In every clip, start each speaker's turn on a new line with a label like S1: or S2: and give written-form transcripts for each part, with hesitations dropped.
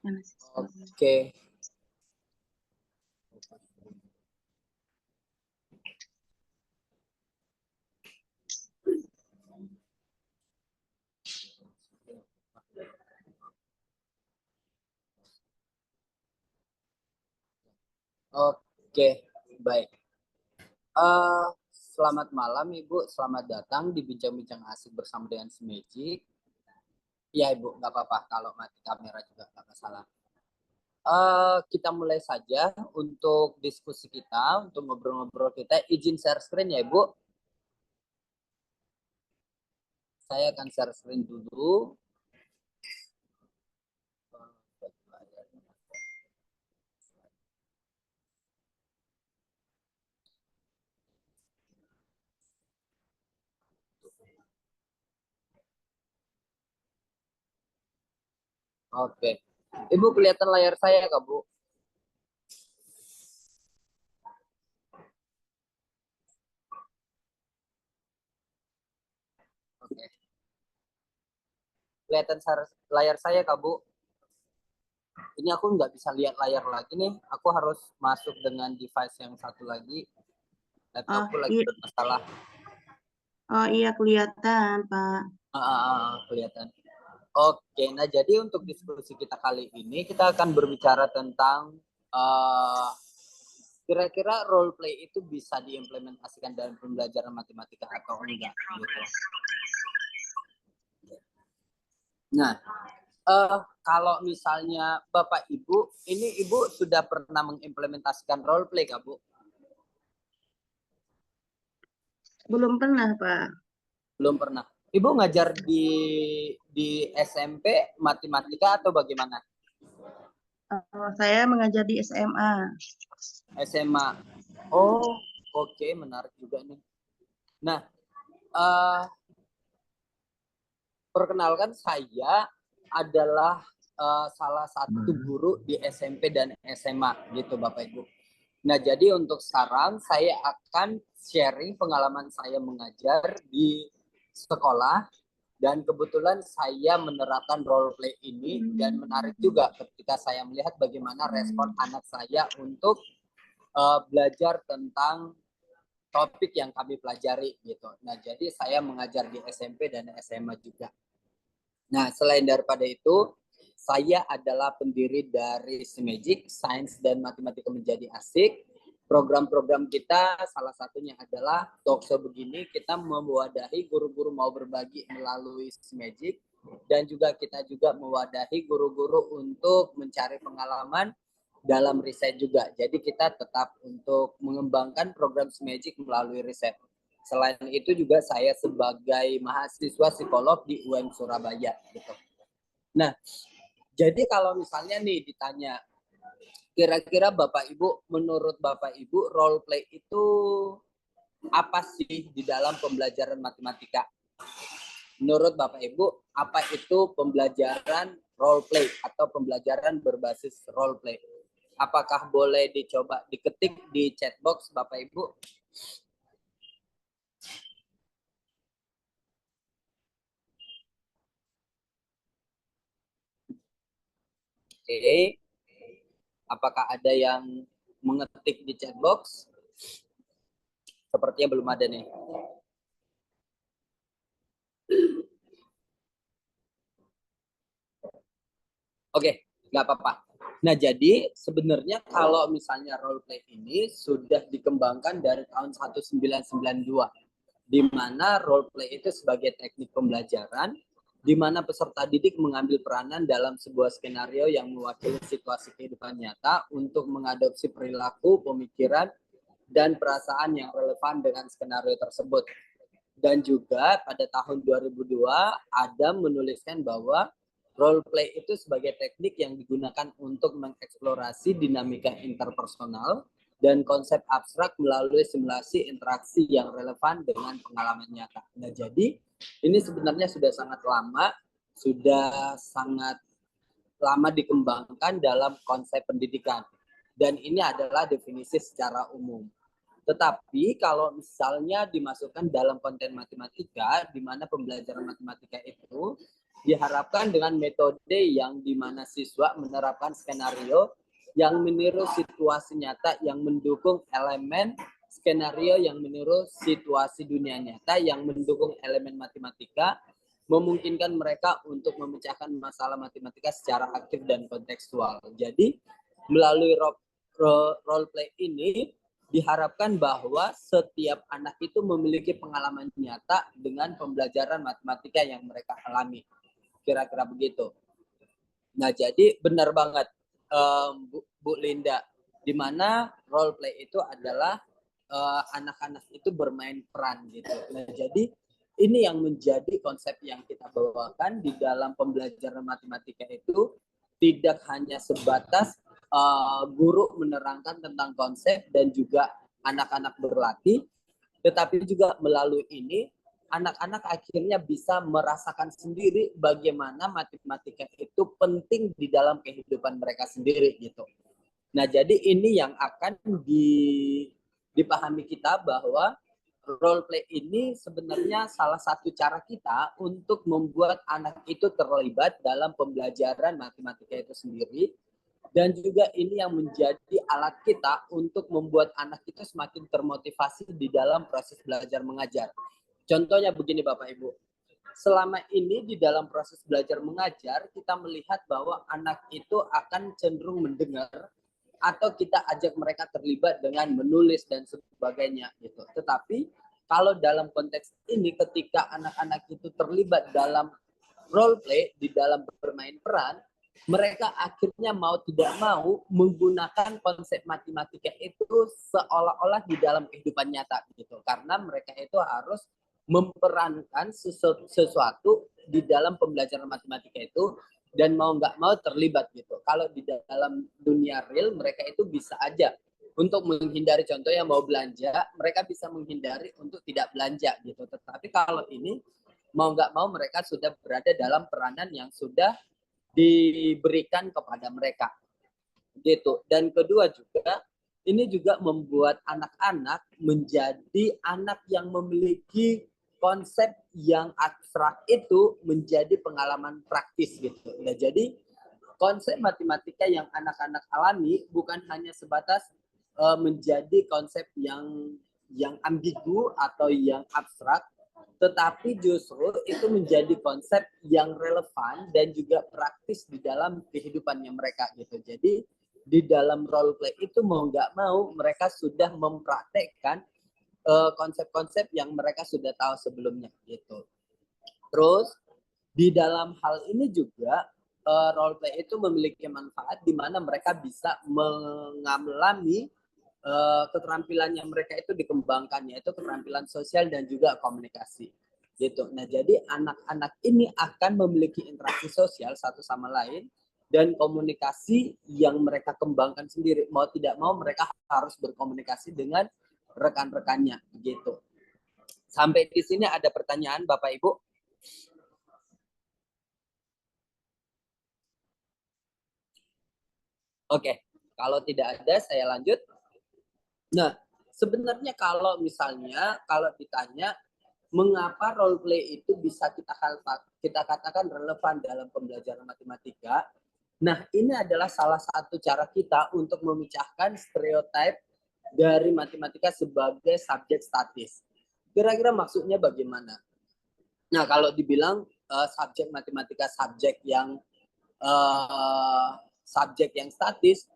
S1: Oke. Oke, baik. Selamat malam Ibu, selamat datang di bincang-bincang asik bersama dengan Magic. Ya Ibu, nggak apa-apa kalau mati kamera juga nggak masalah. Kita mulai saja untuk diskusi kita, untuk ngobrol-ngobrol kita. Izin share screen ya Ibu. Saya akan share screen dulu. Oke. Ibu kelihatan layar saya Kak Bu? Oke. Kelihatan layar saya Kak Bu? Ini aku nggak bisa lihat layar lagi nih. Aku harus masuk dengan device yang satu lagi. Laptopku lagi
S2: Iya.
S1: bermasalah.
S2: Oh iya, kelihatan Pak.
S1: Kelihatan. Oke, nah jadi untuk diskusi kita kali ini kita akan berbicara tentang kira-kira role play itu bisa diimplementasikan dalam pembelajaran matematika atau enggak gitu. Nah, kalau misalnya Bapak Ibu, ini Ibu sudah pernah mengimplementasikan role play Kak Bu?
S2: Belum pernah Pak.
S1: Belum pernah. Ibu ngajar di SMP matematika atau bagaimana?
S2: Saya mengajar di SMA.
S1: SMA. Oh, oke, menarik juga nih. Nah, perkenalkan saya adalah salah satu guru di SMP dan SMA gitu Bapak Ibu. Nah, jadi untuk sekarang saya akan sharing pengalaman saya mengajar di sekolah dan kebetulan saya menerapkan role play ini dan menarik juga ketika saya melihat bagaimana respon anak saya untuk belajar tentang topik yang kami pelajari gitu. Nah, jadi saya mengajar di SMP dan SMA juga. Nah, selain daripada itu, saya adalah pendiri dari Magic, Sains dan Matematika Menjadi Asik. Program-program kita salah satunya adalah talkshow begini, kita mewadahi guru-guru mau berbagi melalui Magic, dan juga kita juga mewadahi guru-guru untuk mencari pengalaman dalam riset juga. Jadi kita tetap untuk mengembangkan program Magic melalui riset. Selain itu juga saya sebagai mahasiswa psikolog di UM Surabaya gitu. Nah, jadi kalau misalnya nih ditanya kira-kira Bapak Ibu, menurut Bapak Ibu role play itu apa sih di dalam pembelajaran matematika? Menurut Bapak Ibu, apa itu pembelajaran role play atau pembelajaran berbasis role play? Apakah boleh dicoba diketik di chat box Bapak Ibu? Oke. Apakah ada yang mengetik di chat box? Sepertinya belum ada nih. Oke, nggak apa-apa. Nah, jadi sebenarnya kalau misalnya role play ini sudah dikembangkan dari tahun 1992, di mana role play itu sebagai teknik pembelajaran, di mana peserta didik mengambil peranan dalam sebuah skenario yang mewakili situasi kehidupan nyata untuk mengadopsi perilaku, pemikiran, dan perasaan yang relevan dengan skenario tersebut. Dan juga pada tahun 2002, Adam menuliskan bahwa role play itu sebagai teknik yang digunakan untuk mengeksplorasi dinamika interpersonal dan konsep abstrak melalui simulasi interaksi yang relevan dengan pengalaman nyata. Nah, jadi ini sebenarnya sudah sangat lama dikembangkan dalam konsep pendidikan. Dan ini adalah definisi secara umum. Tetapi kalau misalnya dimasukkan dalam konten matematika, di mana pembelajaran matematika itu diharapkan dengan metode yang dimana siswa menerapkan skenario yang meniru situasi nyata yang mendukung elemen skenario yang meniru situasi dunia nyata yang mendukung elemen matematika, memungkinkan mereka untuk memecahkan masalah matematika secara aktif dan kontekstual. Jadi melalui role play ini diharapkan bahwa setiap anak itu memiliki pengalaman nyata dengan pembelajaran matematika yang mereka alami. Kira-kira begitu. Nah, jadi benar banget Bu Linda, di mana role play itu adalah anak-anak itu bermain peran gitu. Nah, jadi ini yang menjadi konsep yang kita bawakan di dalam pembelajaran matematika itu tidak hanya sebatas guru menerangkan tentang konsep dan juga anak-anak berlatih, tetapi juga melalui ini anak-anak akhirnya bisa merasakan sendiri bagaimana matematika itu penting di dalam kehidupan mereka sendiri gitu. Nah, jadi ini yang akan dipahami kita bahwa role play ini sebenarnya salah satu cara kita untuk membuat anak itu terlibat dalam pembelajaran matematika itu sendiri. Dan juga ini yang menjadi alat kita untuk membuat anak itu semakin termotivasi di dalam proses belajar mengajar. Contohnya begini Bapak Ibu, selama ini di dalam proses belajar mengajar kita melihat bahwa anak itu akan cenderung mendengar atau kita ajak mereka terlibat dengan menulis dan sebagainya gitu. Tetapi kalau dalam konteks ini ketika anak-anak itu terlibat dalam role play, di dalam bermain peran, mereka akhirnya mau tidak mau menggunakan konsep matematika itu seolah-olah di dalam kehidupan nyata gitu. Karena mereka itu harus memperankan sesuatu di dalam pembelajaran matematika itu dan mau nggak mau terlibat gitu. Kalau di dalam dunia real mereka itu bisa aja untuk menghindari, contohnya mau belanja, mereka bisa menghindari untuk tidak belanja gitu. Tetapi kalau ini mau nggak mau mereka sudah berada dalam peranan yang sudah diberikan kepada mereka gitu. Dan kedua juga ini juga membuat anak-anak menjadi anak yang memiliki konsep yang abstrak itu menjadi pengalaman praktis gitu. Nah, jadi konsep matematika yang anak-anak alami bukan hanya sebatas menjadi konsep yang ambigu atau yang abstrak, tetapi justru itu menjadi konsep yang relevan dan juga praktis di dalam kehidupannya mereka gitu. Jadi di dalam role play itu mau nggak mau mereka sudah mempraktekkan konsep-konsep yang mereka sudah tahu sebelumnya gitu. Terus di dalam hal ini juga role play itu memiliki manfaat di mana mereka bisa mengalami keterampilan yang mereka itu dikembangkan, yaitu keterampilan sosial dan juga komunikasi gitu. Nah, jadi anak-anak ini akan memiliki interaksi sosial satu sama lain dan komunikasi yang mereka kembangkan sendiri. Mau tidak mau mereka harus berkomunikasi dengan rekan-rekannya gitu. Sampai di sini ada pertanyaan Bapak Ibu? Oke, kalau tidak ada saya lanjut. Nah, sebenarnya kalau misalnya kalau ditanya mengapa role play itu bisa kita katakan relevan dalam pembelajaran matematika. Nah, ini adalah salah satu cara kita untuk memecahkan stereotip dari matematika sebagai subjek statis. Kira-kira maksudnya bagaimana? Nah, kalau dibilang subjek matematika subjek yang statis,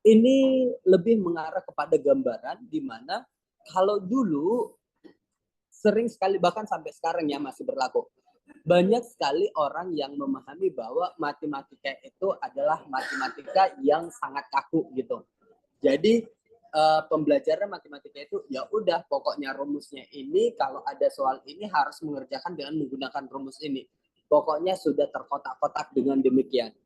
S1: ini lebih mengarah kepada gambaran di mana kalau dulu sering sekali, bahkan sampai sekarang ya masih berlaku, banyak sekali orang yang memahami bahwa matematika itu adalah matematika yang sangat kaku gitu. Jadi pembelajaran matematika itu ya udah pokoknya rumusnya ini, kalau ada soal ini harus mengerjakan dengan menggunakan rumus ini. Pokoknya sudah terkotak-kotak dengan demikian.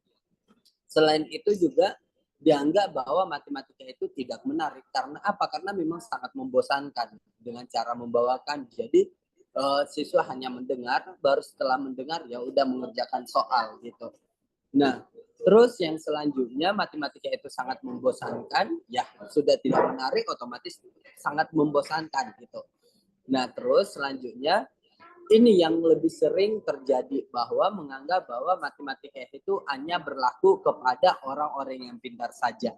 S1: Selain itu juga dianggap bahwa matematika itu tidak menarik. Karena apa? Karena memang sangat membosankan dengan cara membawakan. Jadi siswa hanya mendengar, baru setelah mendengar ya udah mengerjakan soal gitu. Nah, terus yang selanjutnya matematika itu sangat membosankan, ya sudah tidak menarik, otomatis sangat membosankan gitu. Nah, terus selanjutnya ini yang lebih sering terjadi, bahwa menganggap bahwa matematika itu hanya berlaku kepada orang-orang yang pintar saja.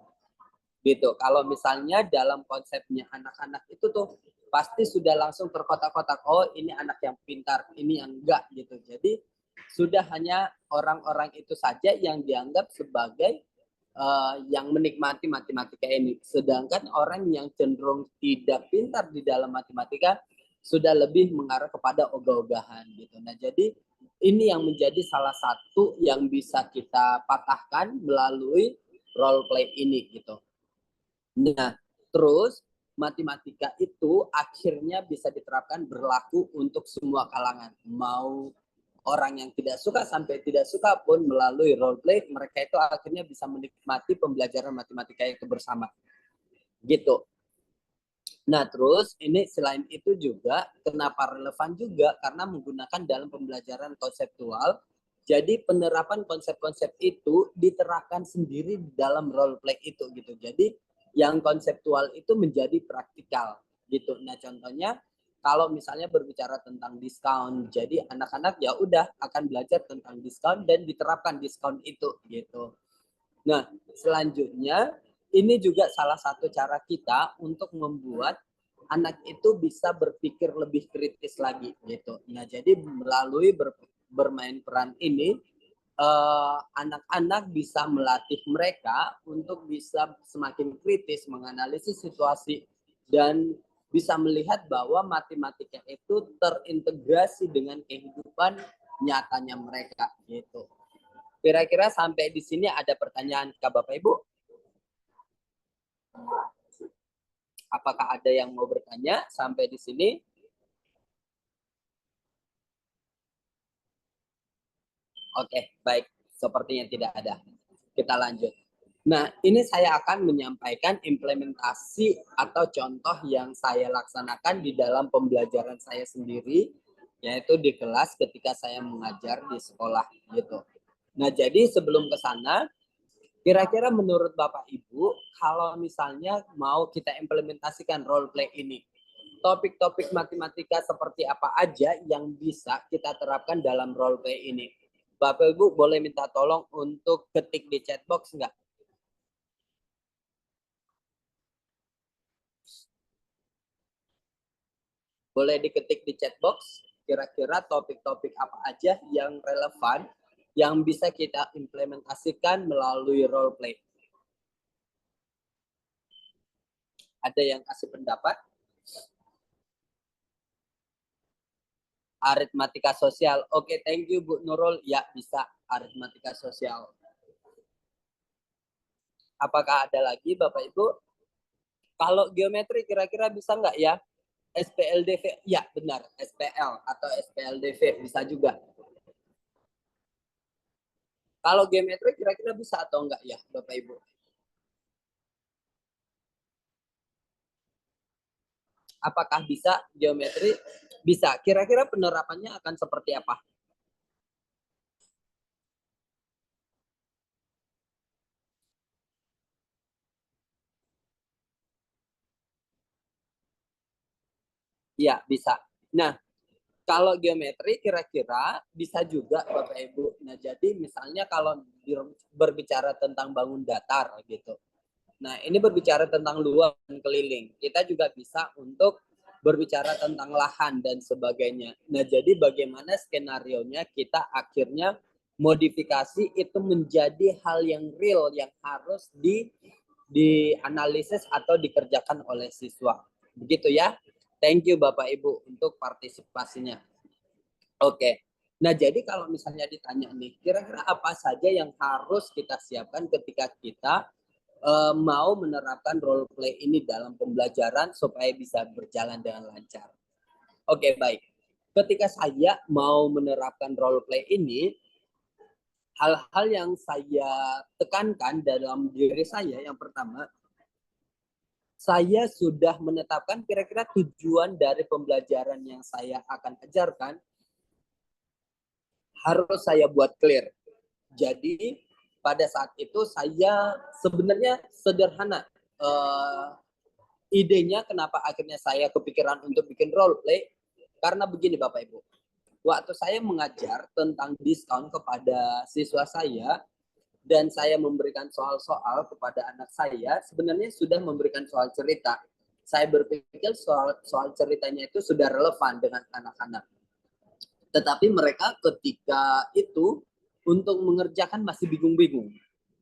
S1: Gitu. Kalau misalnya dalam konsepnya anak-anak itu tuh pasti sudah langsung terkotak-kotak, oh ini anak yang pintar, ini yang enggak gitu. Jadi sudah hanya orang-orang itu saja yang dianggap sebagai yang menikmati matematika ini. Sedangkan orang yang cenderung tidak pintar di dalam matematika sudah lebih mengarah kepada ogah-ogahan gitu. Nah, jadi ini yang menjadi salah satu yang bisa kita patahkan melalui role play ini gitu. Nah, terus matematika itu akhirnya bisa diterapkan berlaku untuk semua kalangan. Mau orang yang tidak suka sampai tidak suka pun melalui role play, mereka itu akhirnya bisa menikmati pembelajaran matematika itu bersama. Gitu. Nah, terus ini selain itu juga kenapa relevan juga karena menggunakan dalam pembelajaran konseptual. Jadi penerapan konsep-konsep itu diterapkan sendiri di dalam role play itu gitu. Jadi yang konseptual itu menjadi praktikal gitu. Nah, contohnya kalau misalnya berbicara tentang diskon, jadi anak-anak ya udah akan belajar tentang diskon dan diterapkan diskon itu gitu. Nah, selanjutnya ini juga salah satu cara kita untuk membuat anak itu bisa berpikir lebih kritis lagi gitu. Nah, jadi melalui bermain peran ini anak-anak bisa melatih mereka untuk bisa semakin kritis menganalisis situasi dan bisa melihat bahwa matematika itu terintegrasi dengan kehidupan nyatanya mereka gitu. Kira-kira sampai di sini ada pertanyaan ke Bapak Ibu? Apakah ada yang mau bertanya sampai di sini? Oke, baik. Sepertinya tidak ada. Kita lanjut. Nah, ini saya akan menyampaikan implementasi atau contoh yang saya laksanakan di dalam pembelajaran saya sendiri, yaitu di kelas ketika saya mengajar di sekolah gitu. Nah, jadi sebelum ke sana, kira-kira menurut Bapak Ibu, kalau misalnya mau kita implementasikan role play ini, topik-topik matematika seperti apa aja yang bisa kita terapkan dalam role play ini? Bapak Ibu boleh minta tolong untuk ketik di chat box enggak? Boleh diketik di chat box kira-kira topik-topik apa aja yang relevan yang bisa kita implementasikan melalui role play. Ada yang kasih pendapat? Aritmatika sosial. Oke, thank you Bu Nurul. Ya, bisa aritmatika sosial. Apakah ada lagi Bapak Ibu? Kalau geometri kira-kira bisa nggak ya? SPLDV, ya benar, SPL atau SPLDV bisa juga. Kalau geometri kira-kira bisa atau enggak ya Bapak Ibu? Apakah bisa geometri? Bisa. Kira-kira penerapannya akan seperti apa? Iya, bisa. Nah, kalau geometri kira-kira bisa juga Bapak Ibu. Nah, jadi misalnya kalau berbicara tentang bangun datar gitu. Nah, ini berbicara tentang luas dan keliling. Kita juga bisa untuk berbicara tentang lahan dan sebagainya. Nah, jadi bagaimana skenario-nya kita akhirnya modifikasi itu menjadi hal yang real yang harus dianalisis atau dikerjakan oleh siswa. Begitu ya. Thank you Bapak Ibu untuk partisipasinya. Oke. Nah, jadi kalau misalnya ditanya nih, kira-kira apa saja yang harus kita siapkan ketika kita mau menerapkan role play ini dalam pembelajaran supaya bisa berjalan dengan lancar. Oke, baik. Ketika saya mau menerapkan role play ini, hal-hal yang saya tekankan dalam diri saya yang pertama, saya sudah menetapkan kira-kira tujuan dari pembelajaran yang saya akan ajarkan harus saya buat clear. Jadi pada saat itu saya sebenarnya sederhana. Idenya kenapa akhirnya saya kepikiran untuk bikin role play karena begini Bapak Ibu. waktu saya mengajar tentang diskon kepada siswa saya dan saya memberikan soal-soal kepada anak saya, sebenarnya sudah memberikan soal cerita. Saya berpikir soal ceritanya itu sudah relevan dengan anak-anak. Tetapi mereka ketika itu untuk mengerjakan masih bingung-bingung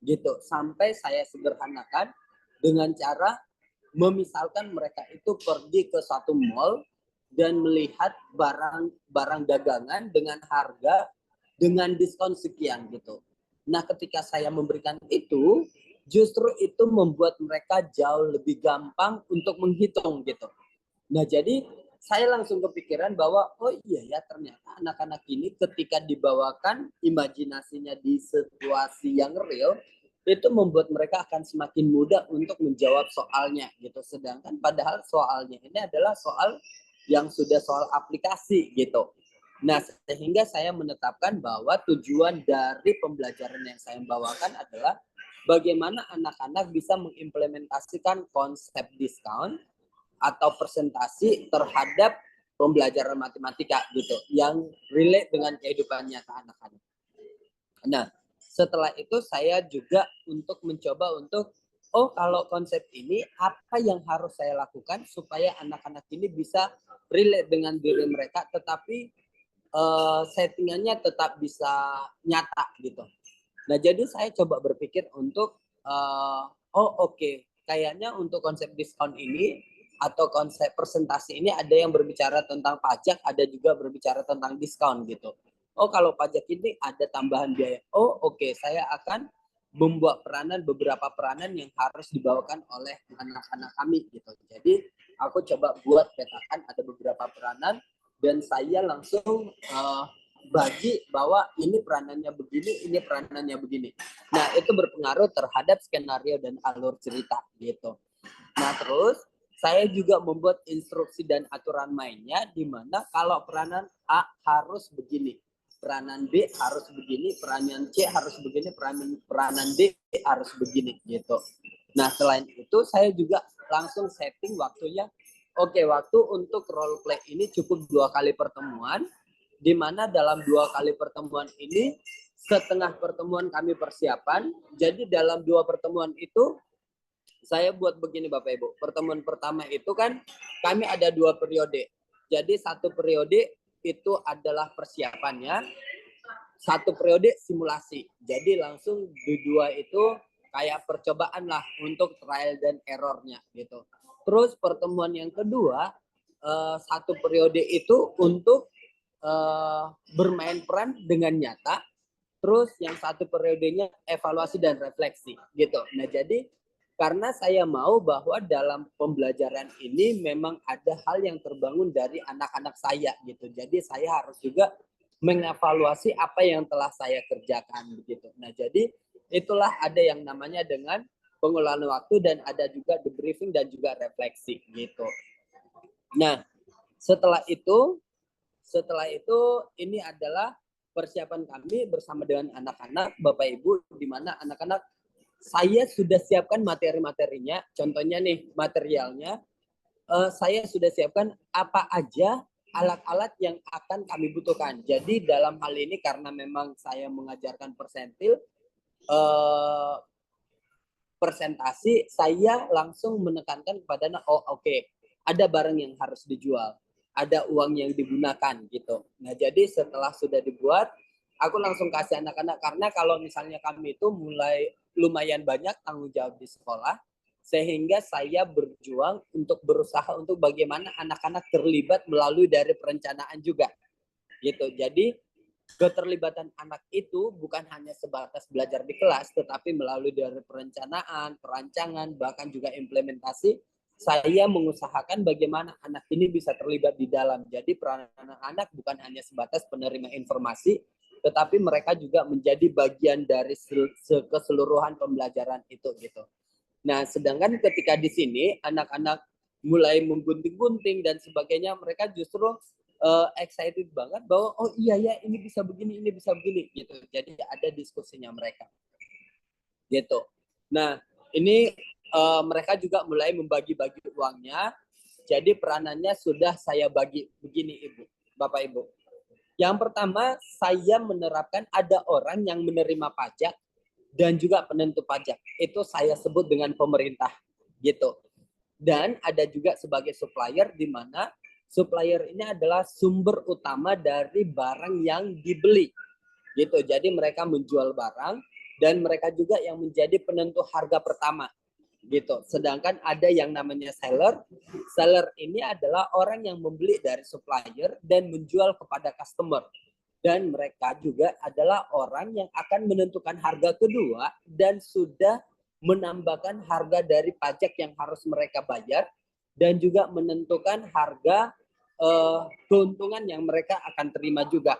S1: gitu. Sampai saya sederhanakan dengan cara memisalkan mereka itu pergi ke satu mall dan melihat barang dagangan dengan harga dengan diskon sekian gitu. Nah, ketika saya memberikan itu, justru itu membuat mereka jauh lebih gampang untuk menghitung gitu. Nah, jadi saya langsung kepikiran bahwa oh iya ya, ternyata anak-anak ini ketika dibawakan imajinasinya di situasi yang real, itu membuat mereka akan semakin mudah untuk menjawab soalnya gitu. Sedangkan padahal soalnya ini adalah soal yang sudah soal aplikasi gitu. Nah, sehingga saya menetapkan bahwa tujuan dari pembelajaran yang saya bawakan adalah bagaimana anak-anak bisa mengimplementasikan konsep diskon atau presentasi terhadap pembelajaran matematika gitu yang relate dengan kehidupan nyata anak-anak. Nah, setelah itu saya juga untuk mencoba untuk kalau konsep ini apa yang harus saya lakukan supaya anak-anak ini bisa relate dengan diri mereka tetapi settingannya tetap bisa nyata gitu. Nah, jadi saya coba berpikir untuk kayaknya untuk konsep diskon ini atau konsep presentasi ini ada yang berbicara tentang pajak, ada juga berbicara tentang diskon gitu. Oh, kalau pajak ini ada tambahan biaya. Saya akan membuat beberapa peranan yang harus dibawakan oleh anak-anak kami gitu. Jadi aku coba buat petakan ada beberapa peranan dan saya langsung bagi bahwa ini peranannya begini, ini peranannya begini. Nah, itu berpengaruh terhadap skenario dan alur cerita gitu. Nah, terus saya juga membuat instruksi dan aturan mainnya di mana kalau peranan A harus begini, peranan B harus begini, peranan C harus begini, peranan D harus begini gitu. Nah, selain itu saya juga langsung setting waktunya. Waktu untuk role play ini cukup 2 kali pertemuan, di mana dalam 2 kali pertemuan ini setengah pertemuan kami persiapan. Jadi dalam 2 pertemuan itu saya buat begini Bapak Ibu. Pertemuan pertama itu kan kami ada 2 periode. Jadi 1 periode itu adalah persiapannya, 1 periode simulasi. Jadi langsung di 2 itu kayak percobaan lah untuk trial dan errornya gitu. Terus pertemuan yang kedua 1 periode itu untuk bermain peran dengan nyata. Terus yang 1 periodenya evaluasi dan refleksi gitu. Nah, jadi karena saya mau bahwa dalam pembelajaran ini memang ada hal yang terbangun dari anak-anak saya gitu. Jadi saya harus juga mengevaluasi apa yang telah saya kerjakan begitu. Nah, jadi itulah ada yang namanya dengan pengelolaan waktu dan ada juga debriefing dan juga refleksi gitu. Nah, setelah itu ini adalah persiapan kami bersama dengan anak-anak, Bapak Ibu, di mana anak-anak saya sudah siapkan materi-materinya. Contohnya nih materialnya, saya sudah siapkan apa aja alat-alat yang akan kami butuhkan. Jadi dalam hal ini karena memang saya mengajarkan persentil, presentasi, saya langsung menekankan kepada ada barang yang harus dijual, ada uang yang digunakan gitu. Nah, jadi setelah sudah dibuat, aku langsung kasih anak-anak karena kalau misalnya kami itu mulai lumayan banyak tanggung jawab di sekolah, sehingga saya berjuang untuk berusaha untuk bagaimana anak-anak terlibat melalui dari perencanaan juga gitu. Jadi keterlibatan anak itu bukan hanya sebatas belajar di kelas, tetapi melalui dari perencanaan, perancangan, bahkan juga implementasi, saya mengusahakan bagaimana anak ini bisa terlibat di dalam. Jadi peranan anak bukan hanya sebatas penerima informasi, tetapi mereka juga menjadi bagian dari keseluruhan pembelajaran itu gitu. Nah, sedangkan ketika di sini anak-anak mulai menggunting-gunting dan sebagainya, mereka justru excited banget bahwa iya ya ini bisa begini gitu. Jadi ada diskusinya mereka. Gitu. Nah, ini mereka juga mulai membagi-bagi uangnya. Jadi peranannya sudah saya bagi begini Ibu, Bapak Ibu. Yang pertama, saya menerapkan ada orang yang menerima pajak dan juga penentu pajak. Itu saya sebut dengan pemerintah gitu. Dan ada juga sebagai supplier, di mana supplier ini adalah sumber utama dari barang yang dibeli gitu. Jadi mereka menjual barang dan mereka juga yang menjadi penentu harga pertama gitu. Sedangkan ada yang namanya seller. Seller ini adalah orang yang membeli dari supplier dan menjual kepada customer. Dan mereka juga adalah orang yang akan menentukan harga kedua dan sudah menambahkan harga dari pajak yang harus mereka bayar dan juga menentukan harga keuntungan yang mereka akan terima juga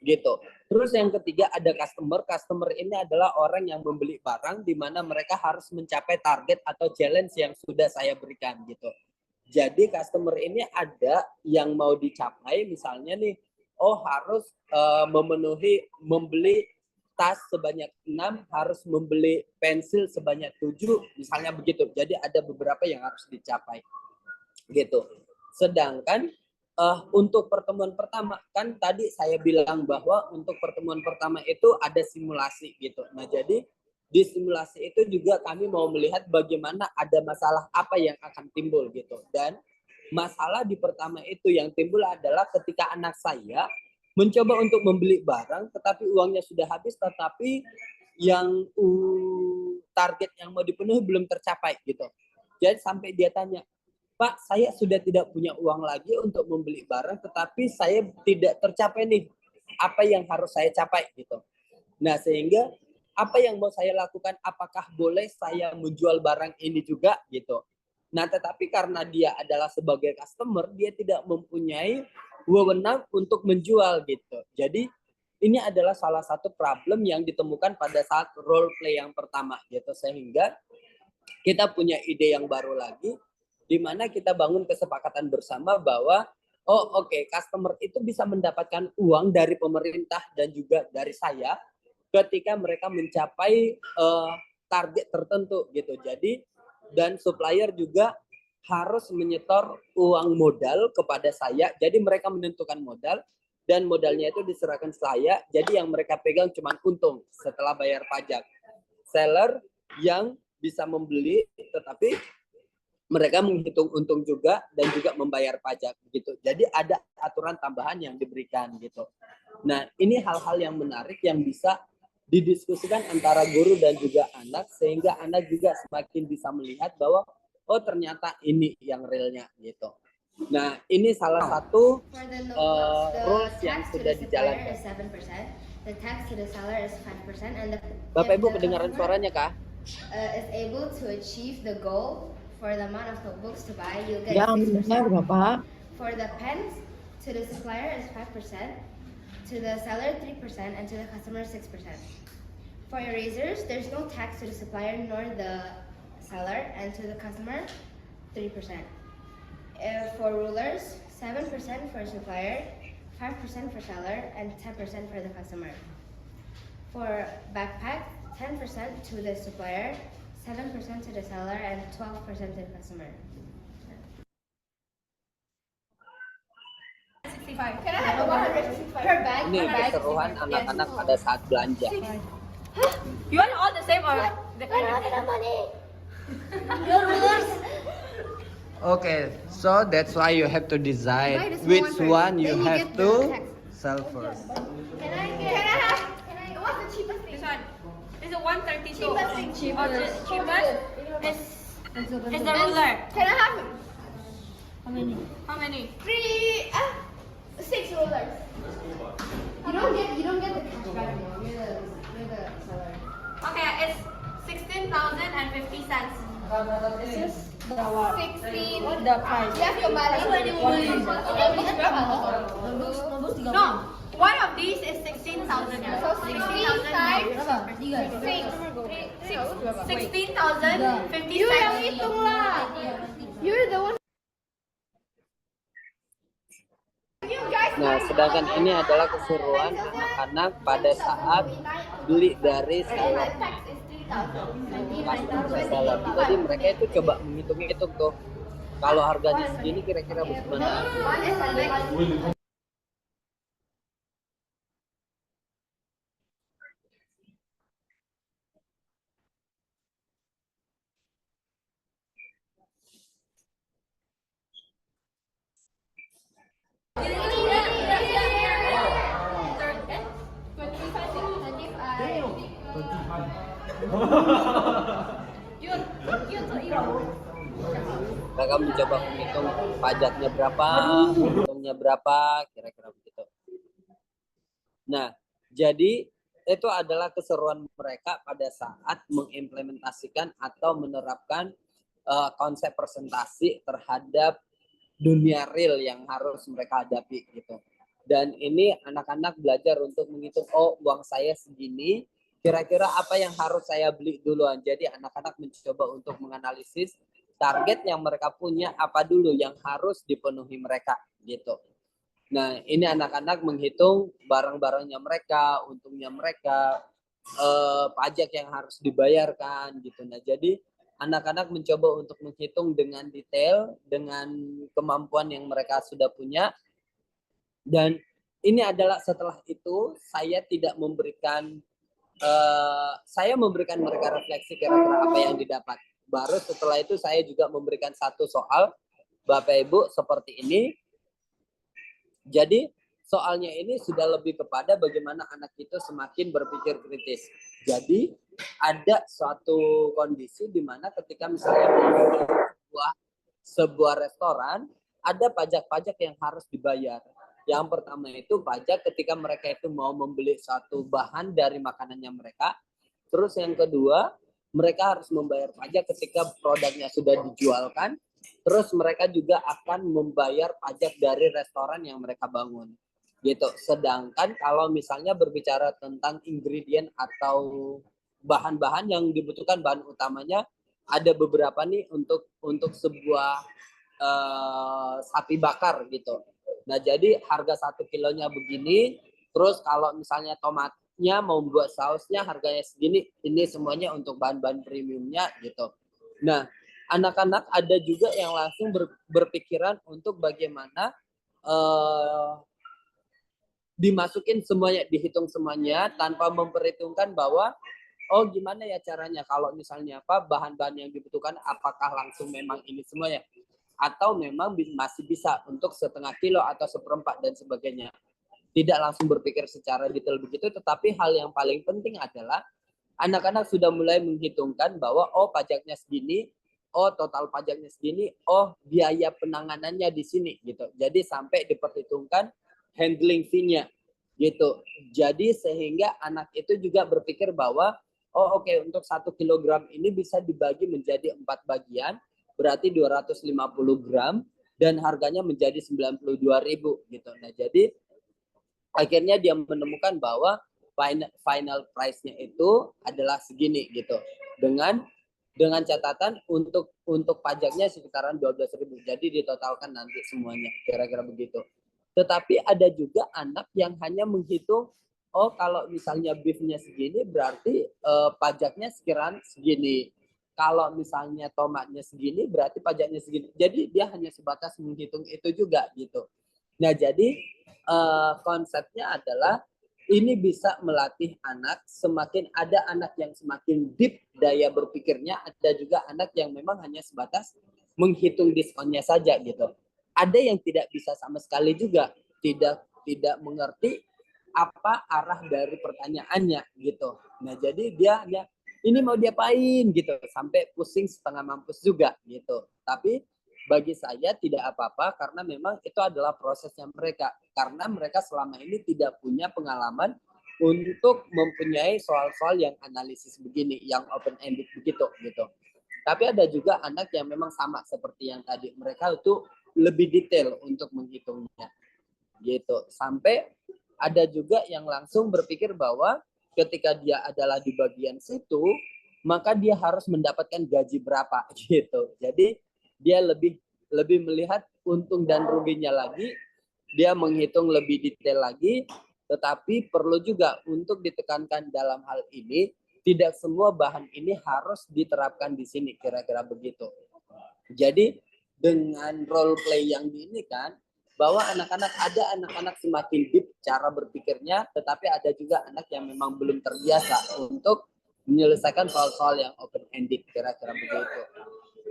S1: gitu. Terus yang ketiga ada customer. Customer ini adalah orang yang membeli barang di mana mereka harus mencapai target atau challenge yang sudah saya berikan gitu. Jadi customer ini ada yang mau dicapai, misalnya nih, harus membeli tas sebanyak 6, harus membeli pensil sebanyak 7, misalnya begitu. Jadi ada beberapa yang harus dicapai gitu. Sedangkan untuk pertemuan pertama, kan tadi saya bilang bahwa untuk pertemuan pertama itu ada simulasi gitu. Nah, jadi di simulasi itu juga kami mau melihat bagaimana ada masalah apa yang akan timbul gitu. Dan masalah di pertama itu yang timbul adalah ketika anak saya mencoba untuk membeli barang tetapi uangnya sudah habis, tetapi yang target yang mau dipenuhi belum tercapai gitu. Jadi sampai dia tanya, "Pak, saya sudah tidak punya uang lagi untuk membeli barang, tetapi saya tidak tercapai nih apa yang harus saya capai gitu." Nah, sehingga apa yang mau saya lakukan? Apakah boleh saya menjual barang ini juga gitu? Nah, tetapi karena dia adalah sebagai customer, dia tidak mempunyai wewenang untuk menjual gitu. Jadi ini adalah salah satu problem yang ditemukan pada saat role play yang pertama gitu, sehingga kita punya ide yang baru lagi di mana kita bangun kesepakatan bersama bahwa customer itu bisa mendapatkan uang dari pemerintah dan juga dari saya ketika mereka mencapai target tertentu gitu. Jadi dan supplier juga harus menyetor uang modal kepada saya. Jadi mereka menentukan modal dan modalnya itu diserahkan saya. Jadi yang mereka pegang cuma untung setelah bayar pajak. Seller yang bisa membeli tetapi mereka menghitung untung juga dan juga membayar pajak gitu. Jadi ada aturan tambahan yang diberikan gitu. Nah, ini hal-hal yang menarik yang bisa didiskusikan antara guru dan juga anak sehingga anak juga semakin bisa melihat bahwa ternyata ini yang realnya gitu. Nah, ini salah satu rules yang sudah dijalankan. Bapak Ibu kedengaran suaranya kah?
S3: Is able to achieve the goal for the amount of notebooks to buy, you'll get
S4: Ya,
S3: 6%.
S4: Bapak.
S3: For the pens, to the supplier is 5%, to the seller 3%, and to the customer 6%. For erasers, there's no tax to the supplier nor the seller, and to the customer 3%. For rulers, 7% for supplier, 5% for seller, and 10% for the customer. For backpack, 10% to the supplier, 7% to the seller, and 12% to the customer. 65. Can I have a 165 per bag?
S1: Ini keseruan anak-anak pada saat belanja.
S5: You want all the same or the kind of
S3: money. Your rulers.
S1: Okay, so that's why you have to decide which one you have to sell first.
S3: Can I what's the cheapest thing?
S5: This one. This is 132.
S3: Cheapest thing.
S5: Cheapest is the ruler.
S3: Can I have
S5: How many?
S3: 6 rulers? You don't get the cash value. You're the seller.
S5: Okay, it's 16,050 cents.
S3: This is 16.
S5: What's the price?
S3: You have to buy
S5: No, one of these is 16,000.
S3: So 16 times
S5: 16,050
S3: You yang
S5: cents.
S3: hitung lah. You're the one. You guys.
S1: Nah, sedangkan ini adalah keseruan anak-anak pada saat beli dari seller.
S3: Tax is 3,000.
S1: Seller. Jadi mereka itu coba menghitung-hitung tuh. Kalau harganya segini kira-kira bagaimana? Mereka mencoba menghitung pajaknya berapa, untungnya berapa, kira-kira begitu. Nah, jadi itu adalah keseruan mereka pada saat mengimplementasikan atau menerapkan konsep presentasi terhadap dunia real yang harus mereka hadapi gitu. Dan ini anak-anak belajar untuk menghitung, oh uang saya segini, kira-kira apa yang harus saya beli duluan. Jadi anak-anak mencoba untuk menganalisis target yang mereka punya apa dulu yang harus dipenuhi mereka gitu. Nah, ini anak-anak menghitung barang-barangnya mereka, untungnya mereka, pajak yang harus dibayarkan gitu. Nah, jadi anak-anak mencoba untuk menghitung dengan detail, dengan kemampuan yang mereka sudah punya. Dan ini adalah setelah itu saya tidak memberikan, saya memberikan mereka refleksi kira-kira apa yang didapat. Baru setelah itu saya juga memberikan satu soal, Bapak Ibu, seperti ini. Jadi soalnya ini sudah lebih kepada bagaimana anak itu semakin berpikir kritis. Jadi ada suatu kondisi di mana ketika misalnya sebuah restoran, ada pajak-pajak yang harus dibayar. Yang pertama itu pajak ketika mereka itu mau membeli suatu bahan dari makanannya mereka. Terus yang kedua, mereka harus membayar pajak ketika produknya sudah dijualkan. Terus mereka juga akan membayar pajak dari restoran yang mereka bangun. Gitu. Sedangkan kalau misalnya berbicara tentang ingredient atau bahan-bahan yang dibutuhkan, bahan utamanya ada beberapa nih untuk sebuah sapi bakar gitu. Nah, jadi harga 1 kilonya begini, terus kalau misalnya tomatnya mau buat sausnya harganya segini, ini semuanya untuk bahan-bahan premiumnya gitu. Nah, anak-anak ada juga yang langsung berpikiran untuk bagaimana dimasukin semuanya, dihitung semuanya tanpa memperhitungkan bahwa oh gimana ya caranya kalau misalnya apa bahan-bahan yang dibutuhkan apakah langsung memang ini semuanya atau memang masih bisa untuk setengah kilo atau seperempat dan sebagainya. Tidak langsung berpikir secara detail begitu, tetapi hal yang paling penting adalah anak-anak sudah mulai menghitungkan bahwa oh pajaknya segini, oh total pajaknya segini, oh biaya penanganannya di sini gitu. Jadi sampai diperhitungkan handling fee-nya gitu. Jadi sehingga anak itu juga berpikir bahwa oh oke, untuk 1 kilogram ini bisa dibagi menjadi 4 bagian, berarti 250 gram dan harganya menjadi 92.000 gitu. Nah, jadi akhirnya dia menemukan bahwa final price-nya itu adalah segini gitu. Dengan catatan untuk pajaknya sekitaran 12.000. Jadi ditotalkan nanti semuanya kira-kira begitu. Tetapi ada juga anak yang hanya menghitung oh kalau misalnya beef-nya segini berarti pajaknya sekiranya segini. Kalau misalnya tomatnya segini berarti pajaknya segini. Jadi dia hanya sebatas menghitung itu juga gitu. Nah, jadi konsepnya adalah ini bisa melatih anak, semakin ada anak yang semakin deep daya berpikirnya, ada juga anak yang memang hanya sebatas menghitung diskonnya saja gitu. Ada yang tidak bisa sama sekali juga, tidak mengerti apa arah dari pertanyaannya gitu. Nah, jadi dia ini mau diapain gitu, sampai pusing setengah mampus juga gitu. Tapi bagi saya tidak apa-apa karena memang itu adalah prosesnya mereka. Karena mereka selama ini tidak punya pengalaman untuk mempunyai soal-soal yang analisis begini, yang open-ended begitu gitu. Tapi ada juga anak yang memang sama seperti yang tadi. Mereka itu lebih detail untuk menghitungnya gitu. Sampai ada juga yang langsung berpikir bahwa ketika dia adalah di bagian situ, maka dia harus mendapatkan gaji berapa gitu. Jadi dia lebih melihat untung dan ruginya lagi, dia menghitung lebih detail lagi, tetapi perlu juga untuk ditekankan dalam hal ini, tidak semua bahan ini harus diterapkan di sini, kira-kira begitu. Jadi dengan role play yang ini kan, bahwa ada anak-anak semakin deep cara berpikirnya, tetapi ada juga anak yang memang belum terbiasa untuk menyelesaikan soal-soal yang open-ended, kira-kira begitu.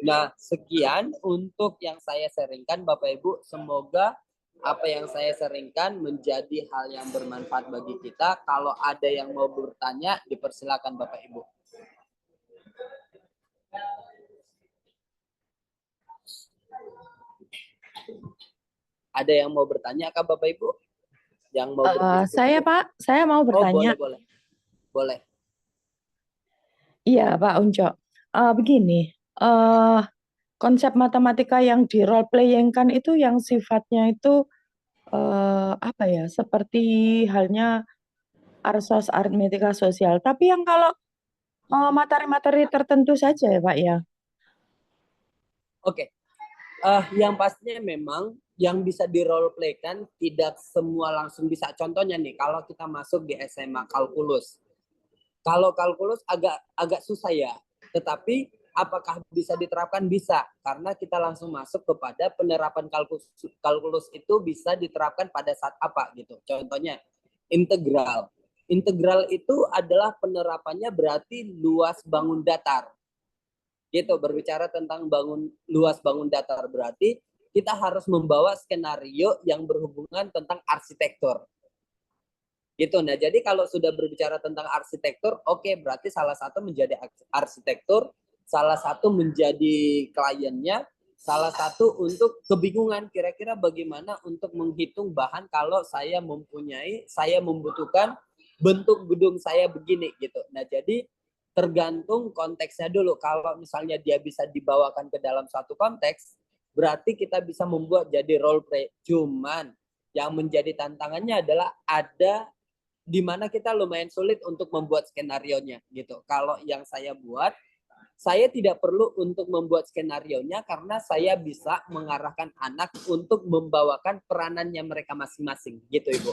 S1: Nah, sekian untuk yang saya sharingkan Bapak Ibu. Semoga apa yang saya seringkan menjadi hal yang bermanfaat bagi kita. Kalau ada yang mau bertanya, dipersilakan Bapak Ibu. Ada yang mau bertanya kah Bapak Ibu? Yang mau berdiskusi?
S4: Saya Pak, saya mau
S1: Oh,
S4: bertanya.
S1: boleh. Boleh.
S4: Iya Pak Unco. Begini, konsep matematika yang di role playing-kan itu yang sifatnya itu apa ya, seperti halnya arsos, aritmetika sosial. Tapi yang kalau materi-materi tertentu saja ya Pak ya.
S1: Oke. Yang pastinya memang yang bisa di role play kan tidak semua langsung bisa. Contohnya nih, kalau kita masuk di SMA kalkulus. Kalau kalkulus agak susah ya. Tetapi apakah bisa diterapkan? Bisa. Karena kita langsung masuk kepada penerapan kalkulus itu bisa diterapkan pada saat apa gitu. Contohnya integral. Integral itu adalah penerapannya berarti luas bangun datar. Gitu, berbicara tentang luas bangun datar berarti kita harus membawa skenario yang berhubungan tentang arsitektur. Gitu. Nah, jadi kalau sudah berbicara tentang arsitektur, oke, berarti salah satu menjadi arsitektur, salah satu menjadi kliennya, salah satu untuk kebingungan kira-kira bagaimana untuk menghitung bahan kalau saya membutuhkan bentuk gedung saya begini gitu. Nah, jadi tergantung konteksnya dulu. Kalau misalnya dia bisa dibawakan ke dalam satu konteks, berarti kita bisa membuat jadi role play. Cuman yang menjadi tantangannya adalah ada di mana kita lumayan sulit untuk membuat skenarionya gitu. Kalau yang saya buat, saya tidak perlu untuk membuat skenarionya karena saya bisa mengarahkan anak untuk membawakan peranannya mereka masing-masing gitu Ibu.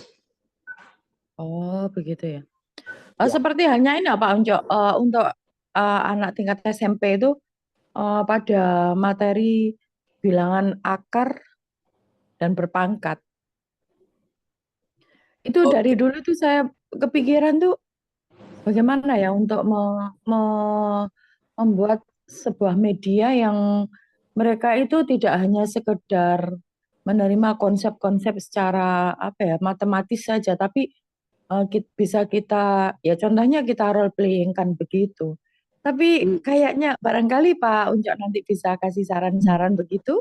S4: Oh, begitu ya.
S1: Ya.
S4: Seperti halnya ini Pak Unco, untuk anak tingkat SMP itu pada materi bilangan akar dan berpangkat. Itu dari
S1: Oke.
S4: dulu tuh saya kepikiran tuh bagaimana ya untuk membuat sebuah media yang mereka itu tidak hanya sekedar menerima konsep-konsep secara apa ya matematis saja, tapi bisa kita ya contohnya kita role playing kan begitu. Tapi kayaknya barangkali Pak Uncok nanti bisa kasih saran-saran begitu.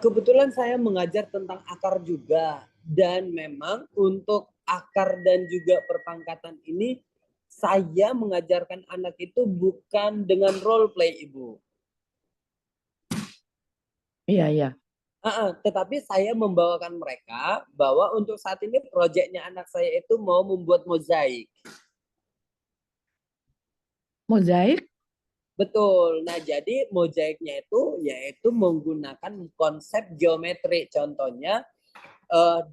S1: Kebetulan saya mengajar tentang akar juga dan memang untuk akar dan juga perpangkatan ini saya mengajarkan anak itu bukan dengan role play Ibu.
S4: Iya, iya.
S1: Tetapi saya membawakan mereka bahwa untuk saat ini proyeknya anak saya itu mau membuat mozaik.
S4: Mozaik?
S1: Betul. Nah, jadi mozaiknya itu yaitu menggunakan konsep geometri. Contohnya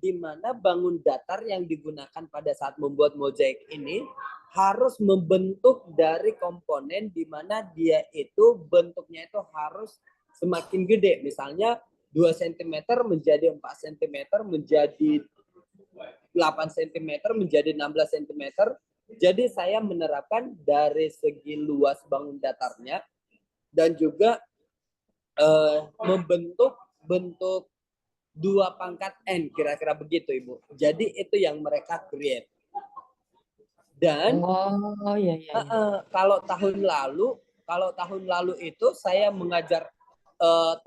S1: di mana bangun datar yang digunakan pada saat membuat mozaik ini harus membentuk dari komponen di mana dia itu bentuknya itu harus semakin gede. Misalnya 2 cm menjadi 4 cm menjadi 8 cm menjadi 16 cm. Jadi saya menerapkan dari segi luas bangun datarnya dan juga membentuk bentuk 2 pangkat N kira-kira begitu Ibu. Jadi itu yang mereka create. Dan
S4: iya, iya, iya.
S1: kalau tahun lalu itu saya mengajar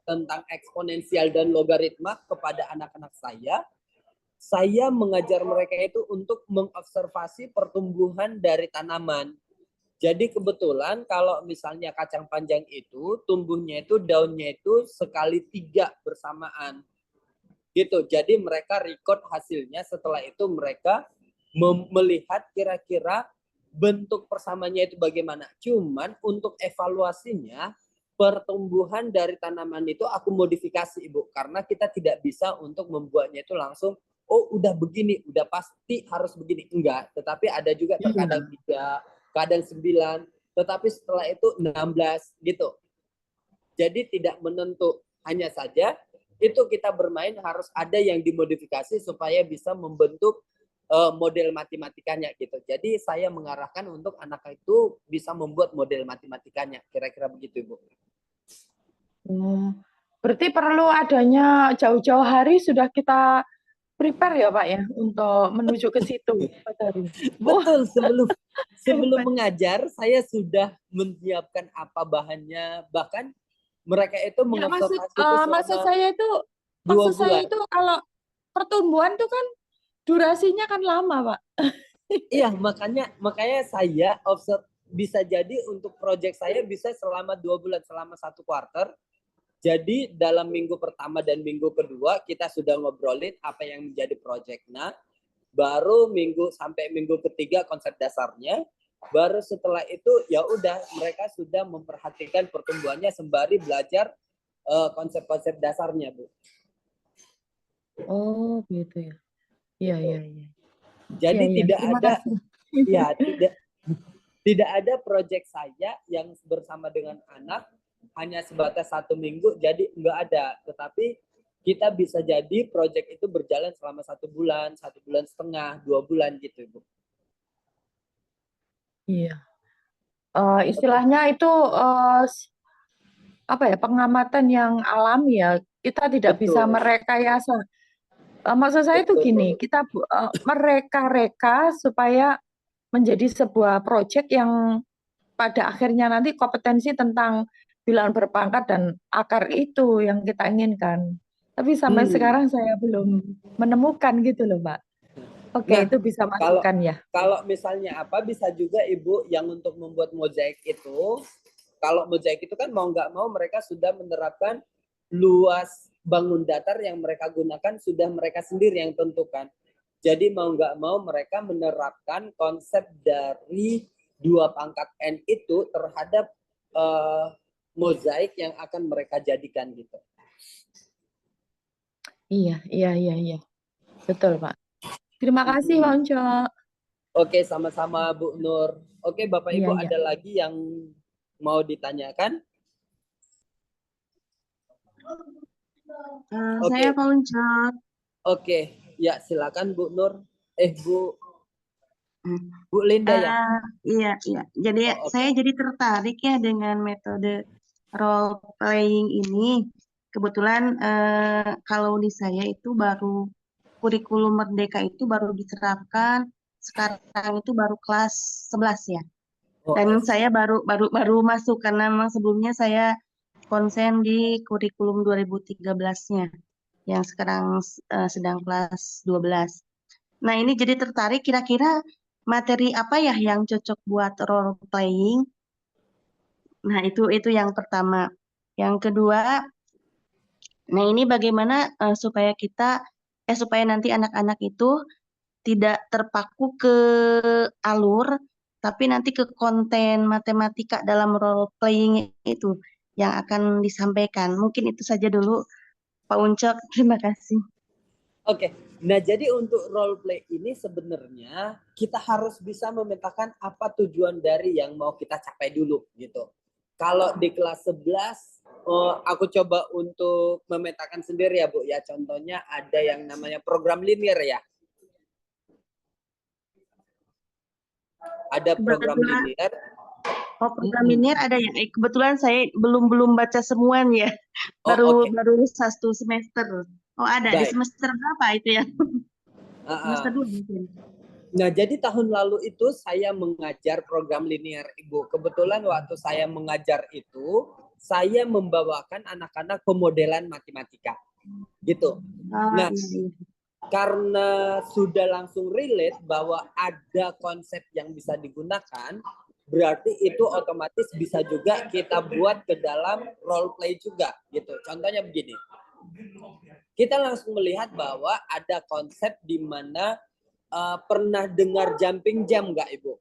S1: tentang eksponensial dan logaritma kepada anak-anak saya. Saya mengajar mereka itu untuk mengobservasi pertumbuhan dari tanaman. Jadi kebetulan kalau misalnya kacang panjang itu tumbuhnya itu daunnya itu sekali 3 bersamaan. Gitu. Jadi mereka record hasilnya, setelah itu mereka melihat kira-kira bentuk persamanya itu bagaimana. Cuman untuk evaluasinya pertumbuhan dari tanaman itu aku modifikasi Ibu karena kita tidak bisa untuk membuatnya itu langsung udah begini, udah pasti harus begini. Enggak, tetapi ada juga terkadang 3, kadang 9, tetapi setelah itu 16 gitu. Jadi tidak menentu, hanya saja itu kita bermain harus ada yang dimodifikasi supaya bisa membentuk model matematikanya gitu. Jadi saya mengarahkan untuk anak itu bisa membuat model matematikanya, kira-kira begitu Ibu.
S4: Berarti perlu adanya jauh-jauh hari sudah kita prepare ya Pak ya untuk menuju ke situ Pak Tari. Wah,
S1: Betul, sebelum
S4: hebat.
S1: mengajar saya sudah menyiapkan apa bahannya, bahkan mereka itu
S4: Ya,
S1: mengobservasi itu
S4: maksud
S1: selama
S4: saya itu
S1: 2 bulan.
S4: kalau pertumbuhan tuh kan durasinya kan lama Pak.
S1: Iya, makanya saya observe bisa jadi untuk project saya bisa selama 2 bulan, selama 1 quarter. Jadi dalam minggu pertama dan minggu kedua kita sudah ngobrolin apa yang menjadi projectnya. Baru minggu sampai minggu ketiga konsep dasarnya. Baru setelah itu ya udah mereka sudah memperhatikan pertumbuhannya sembari belajar konsep-konsep dasarnya, Bu.
S4: Oh, gitu ya. Iya,
S1: Gitu.
S4: iya, iya.
S1: Jadi
S4: Iya, iya.
S1: tidak
S4: Terima
S1: ada
S4: kasih.
S1: ya tidak ada project saya yang bersama dengan anak hanya sebatas 1 minggu, jadi nggak ada. Tetapi kita bisa jadi project itu berjalan selama 1 bulan, 1 bulan setengah, 2 bulan gitu, Bu.
S4: Iya. Istilahnya itu apa ya, pengamatan yang alami ya. Kita tidak bisa
S1: Betul,
S4: merekayasa. Maksud saya itu gini,
S1: betul.
S4: kita mereka-reka supaya menjadi sebuah proyek yang pada akhirnya nanti kompetensi tentang bilangan berpangkat dan akar itu yang kita inginkan. Tapi sampai
S1: Hmm.
S4: sekarang saya belum menemukan gitu loh, Mbak. Oke,
S1: Nah,
S4: itu bisa
S1: kalau
S4: masukan ya.
S1: kalau misalnya apa bisa juga Ibu yang untuk membuat mozaik itu, kalau mozaik itu kan mau nggak mau mereka sudah menerapkan luas bangun datar yang mereka gunakan sudah mereka sendiri yang tentukan. Jadi mau nggak mau mereka menerapkan konsep dari 2 pangkat N itu terhadap mozaik yang akan mereka jadikan gitu.
S4: Iya, iya, iya, iya. Betul, Pak. Terima kasih, Pak Unco.
S1: Oke, sama-sama Bu Nur. Oke, Bapak
S4: Iya,
S1: Ibu
S4: iya.
S1: ada lagi yang mau ditanyakan?
S2: Saya
S1: Oke,
S2: Pak Uncok.
S1: oke. Ya, silakan Bu Nur.
S2: Hmm.
S1: Bu Linda ya.
S2: Iya, iya. Jadi
S1: Oh,
S2: saya
S1: oke.
S2: jadi tertarik ya dengan metode role playing ini. Kebetulan kalau di saya itu baru kurikulum Merdeka itu baru diterapkan sekarang itu baru kelas 11 ya.
S1: Oh,
S2: Dan saya baru masuk karena memang sebelumnya saya konsen di kurikulum 2013-nya yang sekarang sedang kelas 12. Nah, ini jadi tertarik kira-kira materi apa ya yang cocok buat role playing. Nah, itu yang pertama. Yang kedua, nah ini bagaimana supaya nanti anak-anak itu tidak terpaku ke alur, tapi nanti ke konten matematika dalam role playing itu yang akan disampaikan. Mungkin itu saja dulu, Pak Uncok. Terima kasih.
S1: oke. Nah, jadi untuk role play ini sebenarnya kita harus bisa memetakan apa tujuan dari yang mau kita capai dulu gitu. Kalau di kelas 11 aku coba untuk memetakan sendiri ya Bu ya. Contohnya ada yang namanya program linear ya. Ada program
S2: Kebetulan,
S1: linear.
S2: program linear ada ya. Kebetulan saya belum baca semuanya.
S1: Oh,
S2: Baru
S1: oke.
S2: baru 1 semester. Oh, ada di
S1: Baik.
S2: semester berapa itu ya? Semester 2 mungkin.
S1: Nah, jadi tahun lalu itu saya mengajar program linear, Ibu. Kebetulan waktu saya mengajar itu, saya membawakan anak-anak pemodelan matematika. Gitu. Nah,
S2: Iya.
S1: karena sudah langsung relate bahwa ada konsep yang bisa digunakan, berarti itu otomatis bisa juga kita buat ke dalam role play juga. Gitu. Contohnya begini. Kita langsung melihat bahwa ada konsep di mana pernah dengar jumping jam nggak Ibu?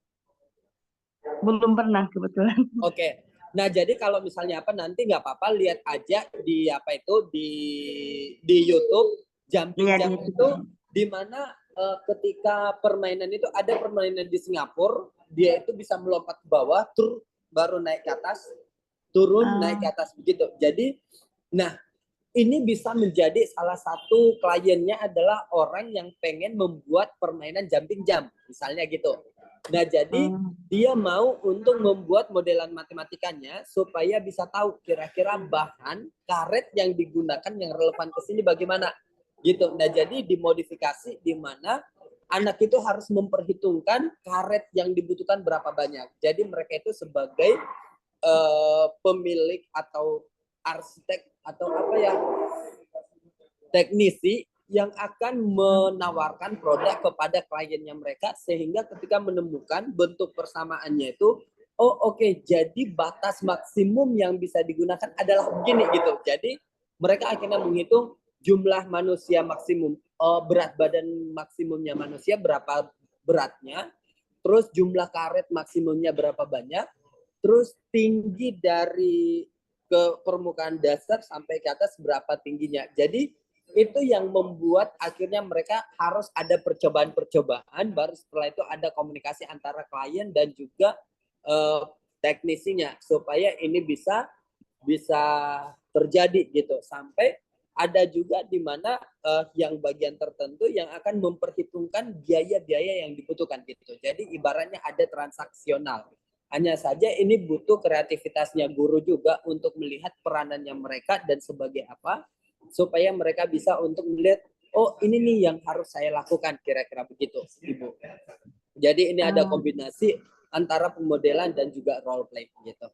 S2: Belum pernah kebetulan.
S1: Oke. Nah, jadi kalau misalnya apa nanti nggak apa-apa lihat aja di apa itu di YouTube jumping
S2: Iya,
S1: jam
S2: di
S1: itu di mana ketika permainan itu ada permainan di Singapura, dia itu bisa melompat ke bawah, baru naik ke atas, turun naik ke atas begitu. Jadi, nah ini bisa menjadi salah satu kliennya adalah orang yang pengen membuat permainan jumping jam, misalnya gitu. Nah, jadi dia mau untuk membuat modelan matematikanya supaya bisa tahu kira-kira bahan karet yang digunakan yang relevan ke sini bagaimana. Gitu. Nah, jadi dimodifikasi di mana anak itu harus memperhitungkan karet yang dibutuhkan berapa banyak. Jadi mereka itu sebagai pemilik atau arsitek atau apa ya, teknisi yang akan menawarkan produk kepada kliennya mereka sehingga ketika menemukan bentuk persamaannya itu jadi batas maksimum yang bisa digunakan adalah begini gitu. Jadi mereka akhirnya menghitung jumlah manusia maksimum, berat badan maksimumnya manusia berapa beratnya, terus jumlah karet maksimumnya berapa banyak, terus tinggi dari ke permukaan dasar sampai ke atas berapa tingginya. Jadi itu yang membuat akhirnya mereka harus ada percobaan-percobaan, baru setelah itu ada komunikasi antara klien dan juga teknisinya supaya ini bisa terjadi gitu. Sampai ada juga di mana yang bagian tertentu yang akan memperhitungkan biaya-biaya yang dibutuhkan gitu. Jadi ibaratnya ada transaksional. Hanya saja ini butuh kreativitasnya guru juga untuk melihat peranannya mereka dan sebagai apa supaya mereka bisa untuk melihat ini nih yang harus saya lakukan, kira-kira begitu Ibu. Jadi ini ada kombinasi antara pemodelan dan juga role play gitu.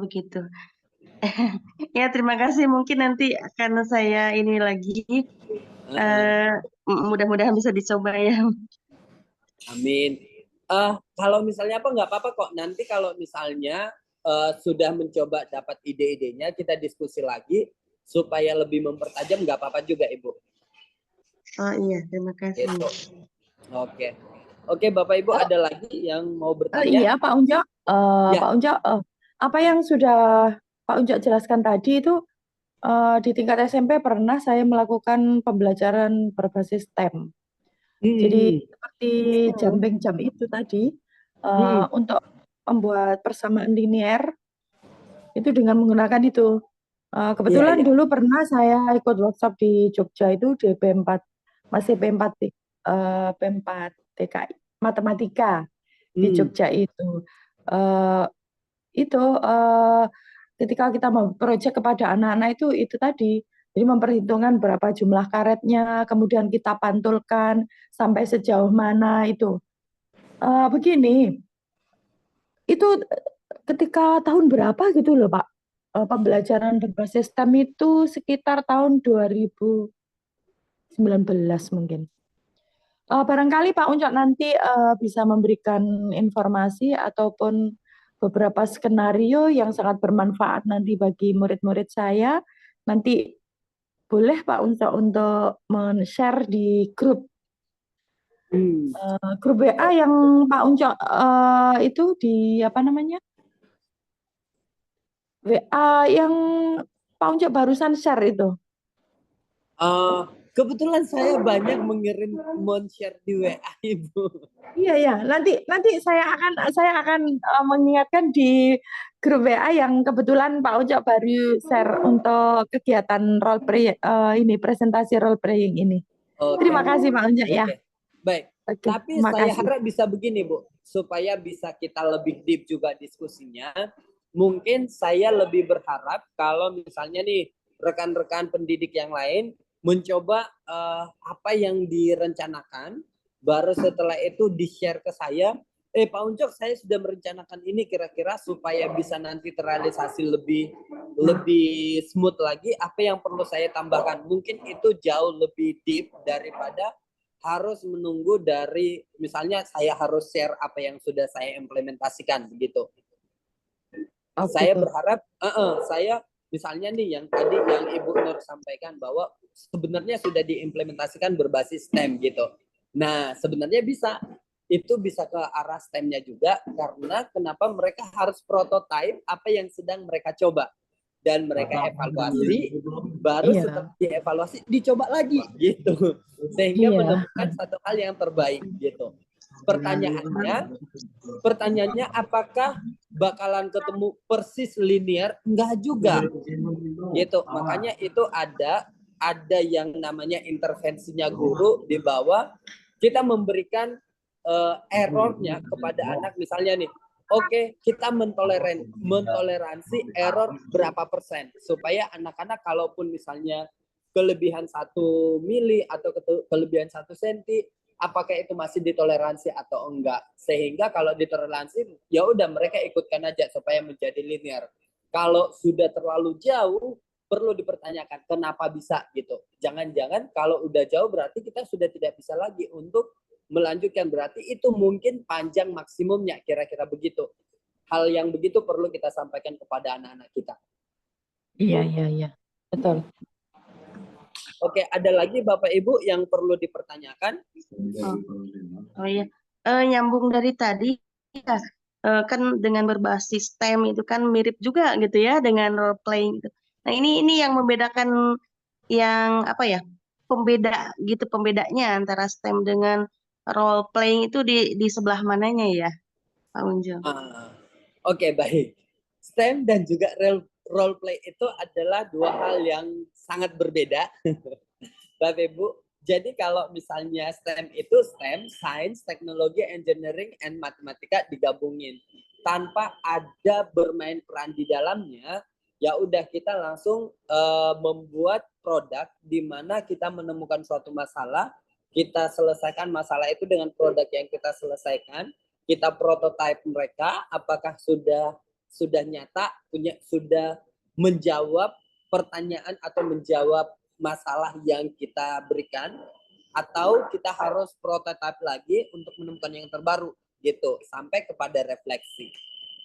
S2: Begitu. Ya, terima kasih. Mungkin nanti akan saya ini lagi. Mudah-mudahan bisa dicoba ya.
S1: Amin. Kalau misalnya nggak apa-apa kok. Nanti kalau misalnya sudah mencoba dapat ide-idenya, kita diskusi lagi supaya lebih mempertajam, nggak apa-apa juga Ibu.
S2: Oh iya, terima kasih.
S1: Gitu. Oke, Bapak Ibu ada lagi yang mau bertanya?
S4: Iya, Pak Unjo. Pak Unjo, apa yang sudah Pak Unjo jelaskan tadi itu di tingkat SMP pernah saya melakukan pembelajaran berbasis STEM. Jadi seperti jumping jump itu tadi untuk membuat persamaan linear itu dengan menggunakan itu. Kebetulan dulu pernah saya ikut workshop di Jogja itu di P4, masih P4 TKI matematika di Jogja itu. Ketika kita mau proyek kepada anak-anak itu tadi, jadi memperhitungkan berapa jumlah karetnya, kemudian kita pantulkan sampai sejauh mana itu. Begini, itu ketika tahun berapa gitu loh Pak? Pembelajaran berbasis STEM itu sekitar tahun 2019 mungkin. Barangkali Pak Uncok nanti bisa memberikan informasi ataupun beberapa skenario yang sangat bermanfaat nanti bagi murid-murid saya. Nanti boleh Pak Uncok untuk men-share di grup grup WA yang Pak Uncok itu di apa namanya? WA yang Pak Uncok barusan share itu.
S1: Kebetulan saya banyak men-share di WA Ibu.
S4: Iya. Nanti saya akan mengingatkan di grup WA yang kebetulan Pak Ucok baru share untuk kegiatan role play ini presentasi role playing ini. Terima kasih Pak Ucok ya.
S1: Baik. Tapi saya harap bisa begini Bu, supaya bisa kita lebih deep juga diskusinya. Mungkin saya lebih berharap kalau misalnya nih rekan-rekan pendidik yang lain mencoba apa yang direncanakan, baru setelah itu di-share ke saya, Pak Uncok saya sudah merencanakan ini kira-kira supaya bisa nanti terrealisasi lebih smooth lagi, apa yang perlu saya tambahkan. Mungkin itu jauh lebih deep daripada harus menunggu dari misalnya saya harus share apa yang sudah saya implementasikan begitu. Saya berharap saya misalnya nih yang tadi yang Ibu Nur sampaikan bahwa sebenarnya sudah diimplementasikan berbasis STEM gitu. Nah, sebenarnya itu bisa ke arah STEM-nya juga karena kenapa mereka harus prototype apa yang sedang mereka coba dan mereka evaluasi, baru setelah dievaluasi dicoba lagi gitu. Sehingga menemukan satu hal yang terbaik gitu. Pertanyaannya apakah bakalan ketemu persis linear? Enggak juga gitu. Makanya itu ada yang namanya intervensinya guru di bawah. Kita memberikan errornya kepada anak, misalnya nih, oke, kita mentoleransi error berapa persen supaya anak-anak kalaupun misalnya kelebihan 1 mili atau kelebihan 1 senti, apakah itu masih ditoleransi atau enggak. Sehingga kalau ditoleransi, ya udah mereka ikutkan aja supaya menjadi linear. Kalau sudah terlalu jauh, perlu dipertanyakan kenapa bisa gitu. Jangan-jangan kalau udah jauh berarti kita sudah tidak bisa lagi untuk melanjutkan, berarti itu mungkin panjang maksimumnya, kira-kira begitu. Hal yang begitu perlu kita sampaikan kepada anak-anak kita.
S4: Iya. Betul.
S1: Oke, ada lagi Bapak Ibu yang perlu dipertanyakan?
S2: Oh iya, nyambung dari tadi ya, kan dengan berbasis STEM itu kan mirip juga gitu ya dengan role playing itu. Nah ini yang membedakan, yang apa ya, pembedanya antara STEM dengan role playing itu di sebelah mananya ya, Pak Unjo?
S1: Oke, baik. STEM dan juga role play itu adalah dua hal yang sangat berbeda. Bapak Ibu, jadi kalau misalnya STEM itu STEM, Science, Teknologi, Engineering, and Matematika digabungin. Tanpa ada bermain peran di dalamnya, ya udah kita langsung membuat produk di mana kita menemukan suatu masalah, kita selesaikan masalah itu dengan produk yang kita selesaikan, kita prototype mereka, apakah sudah nyata, sudah menjawab pertanyaan atau menjawab masalah yang kita berikan, atau kita harus prototype lagi untuk menemukan yang terbaru gitu sampai kepada refleksi.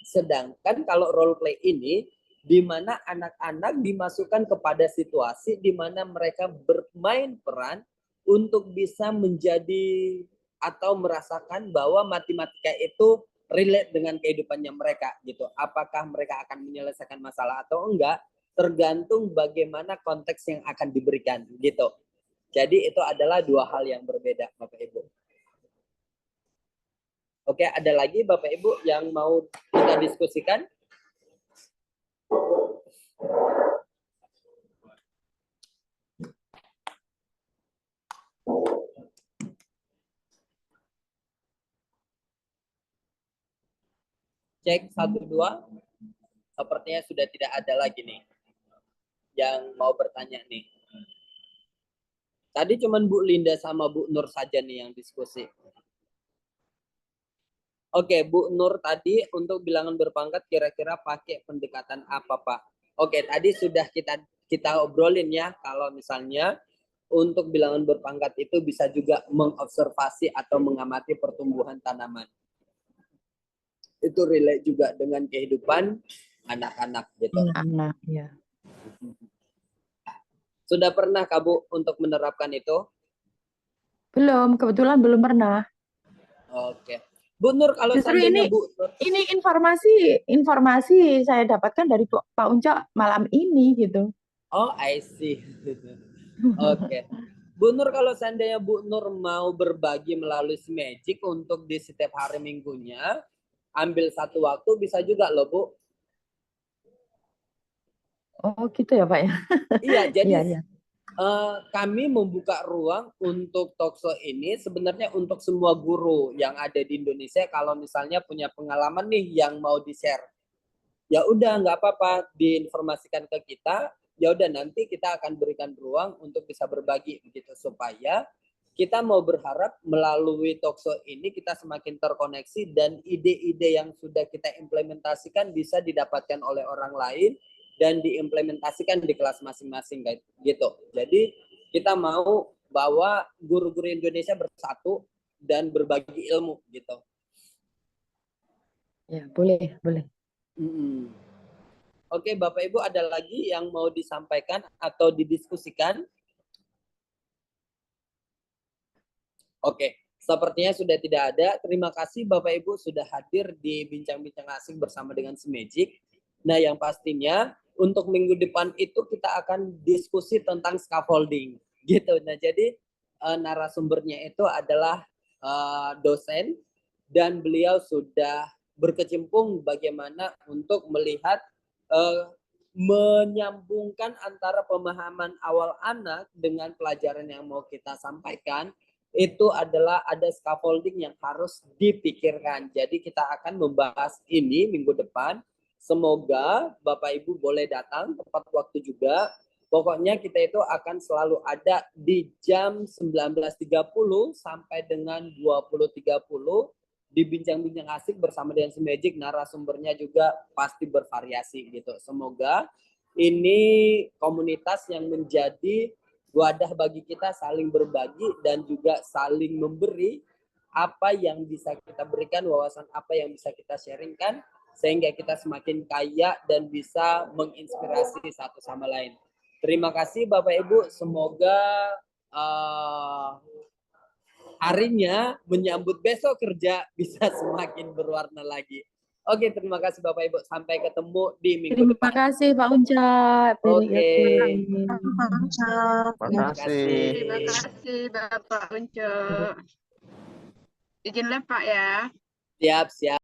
S1: Sedangkan kalau role play ini di mana anak-anak dimasukkan kepada situasi di mana mereka bermain peran untuk bisa menjadi atau merasakan bahwa matematika itu relate dengan kehidupannya mereka gitu. Apakah mereka akan menyelesaikan masalah atau enggak, tergantung bagaimana konteks yang akan diberikan gitu. Jadi itu adalah dua hal yang berbeda Bapak Ibu. Oke, ada lagi Bapak Ibu yang mau kita diskusikan? Cek 1, 2. Sepertinya sudah tidak ada lagi nih yang mau bertanya nih. Tadi cuman Bu Linda sama Bu Nur saja nih yang diskusi. Oke, Bu Nur tadi untuk bilangan berpangkat kira-kira pakai pendekatan apa, Pak? Oke, tadi sudah kita obrolin ya, kalau misalnya untuk bilangan berpangkat itu bisa juga mengobservasi atau mengamati pertumbuhan tanaman. Itu relate juga dengan kehidupan anak-anak gitu.
S4: Anak-anak, ya.
S1: Sudah pernah Kak Bu untuk menerapkan itu?
S4: Belum, kebetulan belum pernah.
S1: Oke. Bu Nur, kalau
S4: Justru
S1: seandainya Bu Nur,
S4: ini informasi saya dapatkan dari Pak Unca malam ini gitu.
S1: oh, I see. Oke. Bu Nur, kalau seandainya Bu Nur mau berbagi melalui Magic untuk di setiap hari minggunya, ambil satu waktu bisa juga loh, Bu.
S4: Oh, gitu ya, Pak ya.
S1: Iya, jadi
S4: Iya.
S1: kami membuka ruang untuk talkshow ini sebenarnya untuk semua guru yang ada di Indonesia. Kalau misalnya punya pengalaman nih yang mau di-share, ya udah nggak apa-apa, diinformasikan ke kita. Ya udah nanti kita akan berikan ruang untuk bisa berbagi begitu supaya kita mau berharap melalui talkshow ini kita semakin terkoneksi dan ide-ide yang sudah kita implementasikan bisa didapatkan oleh orang lain dan diimplementasikan di kelas masing-masing gitu. Jadi kita mau bahwa guru-guru Indonesia bersatu dan berbagi ilmu gitu.
S4: Ya, boleh.
S1: Oke, Bapak Ibu, ada lagi yang mau disampaikan atau didiskusikan? Oke, sepertinya sudah tidak ada. Terima kasih Bapak Ibu sudah hadir di Bincang-Bincang Asing bersama dengan Magic. Nah, yang pastinya untuk minggu depan itu kita akan diskusi tentang scaffolding gitu. Nah, jadi narasumbernya itu adalah dosen dan beliau sudah berkecimpung bagaimana untuk melihat menyambungkan antara pemahaman awal anak dengan pelajaran yang mau kita sampaikan itu adalah ada scaffolding yang harus dipikirkan. Jadi kita akan membahas ini minggu depan. Semoga Bapak Ibu boleh datang tepat waktu juga. Pokoknya kita itu akan selalu ada di jam 19.30 sampai dengan 20.30 di bincang-bincang asik bersama Dance Magic. Narasumbernya juga pasti bervariasi gitu. Semoga ini komunitas yang menjadi wadah bagi kita saling berbagi dan juga saling memberi apa yang bisa kita berikan, wawasan apa yang bisa kita sharingkan, sehingga kita semakin kaya dan bisa menginspirasi satu sama lain. Terima kasih Bapak Ibu, semoga harinya menyambut besok kerja bisa semakin berwarna lagi. Oke, terima kasih Bapak Ibu. Sampai ketemu di minggu
S4: Terima
S1: depan.
S4: kasih Pak Unca.
S1: Oke.
S6: Terima kasih.
S5: Terima kasih Bapak Unco. Izin live Pak ya.
S1: Siap, siap.